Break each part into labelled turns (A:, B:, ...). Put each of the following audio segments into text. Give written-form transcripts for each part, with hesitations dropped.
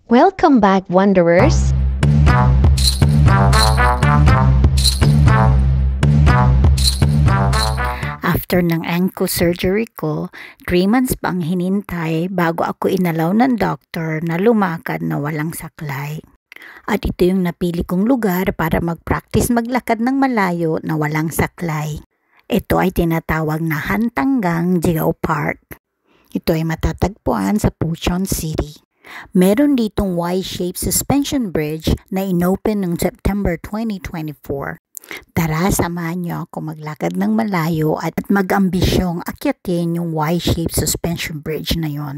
A: Welcome back, Wanderers!
B: After ng ankle surgery ko, 3 months pa ang hinintay bago ako inalaw ng doktor na lumakad na walang saklay. At ito yung napili kong lugar para mag-practice maglakad ng malayo na walang saklay. Ito ay tinatawag na Hantanggang Geopark. Ito ay matatagpuan sa Puchon City. Meron ditong Y-shaped suspension bridge na inopen noong September 2024. Tara, samahan niyo ako maglakad ng malayo at mag-ambisyong akyatin yung Y-shaped suspension bridge na yon.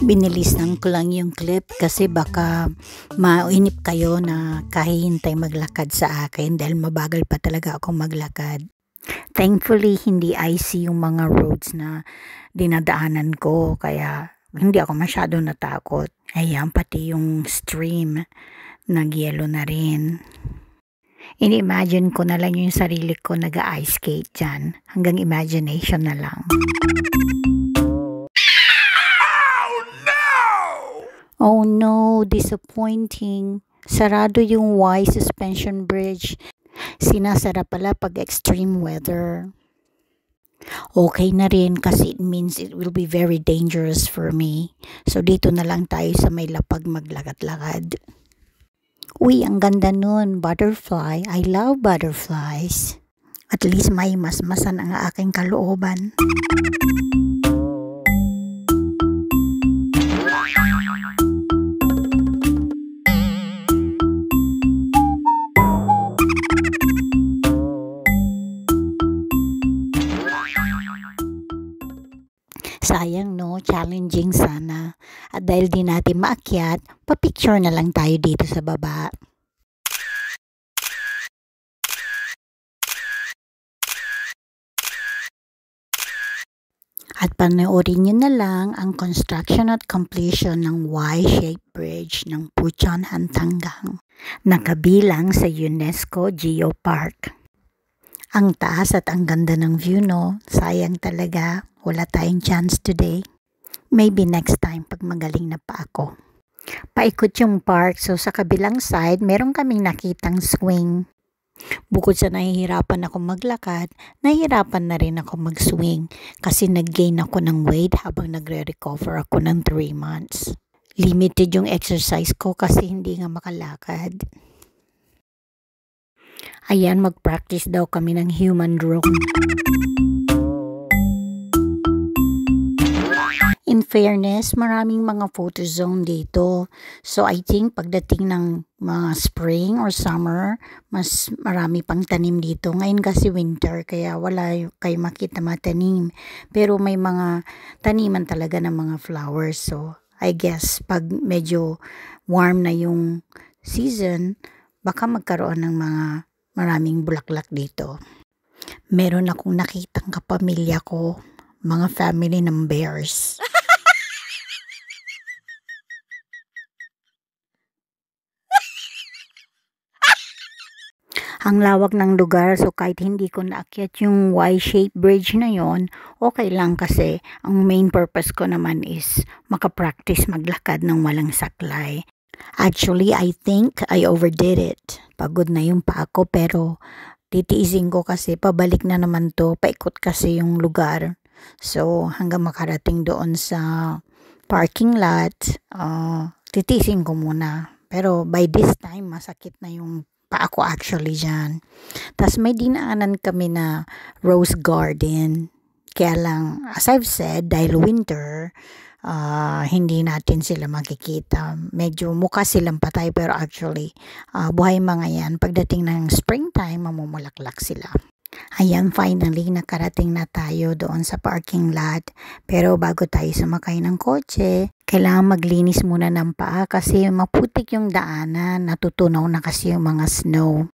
B: Binilisan ko lang yung clip kasi baka mainip kayo na kahihintay maglakad sa akin dahil mabagal pa talaga akong maglakad. Thankfully, hindi icy yung mga roads na dinadaanan ko kaya hindi ako masyado natakot. Ayan, pati yung stream nagyelo na rin. Ini-imagine ko na lang yung sarili ko nag-ice skate dyan. Hanggang imagination na lang. Oh no, disappointing. Sarado yung Y suspension bridge. Sinasara pala pag extreme weather. Okay na rin kasi it means it will be very dangerous for me. So dito na lang tayo sa may lapag maglakad-lakad. Uy, ang ganda nun, butterfly. I love butterflies. At least may masmasan ang aking kalooban. Sayang no, challenging sana. At dahil di natin maakyat, pa-picture na lang tayo dito sa baba. At panoorin nyo na lang ang construction at completion ng Y-shaped bridge ng Puchon Hantanggang na kabilang sa UNESCO Geopark. Ang taas at ang ganda ng view no, sayang talaga. Wala tayong chance today. Maybe next time pag magaling na pa ako. Paikot yung park, so sa kabilang side, meron kaming nakitang swing. Bukod sa nahihirapan ako maglakad, nahihirapan na rin ako mag-swing kasi nag-gain ako ng weight habang nagre-recover ako ng 3 months. Limited yung exercise ko kasi hindi nga makalakad. Ayan, mag-practice daw kami ng human drone. In fairness, maraming mga photo zone dito. So I think pagdating ng mga spring or summer, mas marami pang tanim dito. Ngayon kasi winter, kaya wala kayo makita mga tanim. Pero may mga taniman talaga ng mga flowers. So I guess pag medyo warm na yung season, baka magkaroon ng mga maraming bulaklak dito. Meron akong nakitang kapamilya ko, mga family ng bears. Ang lawak ng lugar, so kahit hindi ko naakyat yung Y-shaped bridge na yon, okay lang kasi ang main purpose ko naman is makapractice maglakad ng walang saklay. Actually, I think I overdid it. Pagod na yung pa ako pero titiisin ko kasi pabalik na naman to, paikot kasi yung lugar. So hanggang makarating doon sa parking lot, titiisin ko muna. Pero by this time, masakit na yung pa ako actually dyan. Tapos may dinaanan kami na rose garden. Kaya lang, as I've said, dahil winter, hindi natin sila makikita. Medyo mukha silang patay pero actually, buhay mga yan. Pagdating ng springtime, mamumulaklak sila. Ayan, finally, nakarating na tayo doon sa parking lot. Pero bago tayo sumakay ng kotse, kailangan maglinis muna ng paa kasi maputik yung daanan, natutunaw na kasi yung mga snow.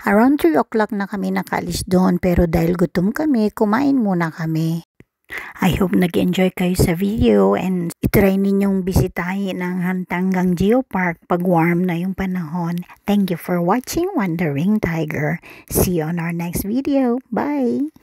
B: Around 3 o'clock na kami nakaalis doon pero dahil gutom kami, kumain muna kami. I hope nag-enjoy kayo sa video and itry ninyong bisitahin ang Hantanggang Geopark pag warm na yung panahon. Thank you for watching Wandering Tiger. See you on our next video. Bye!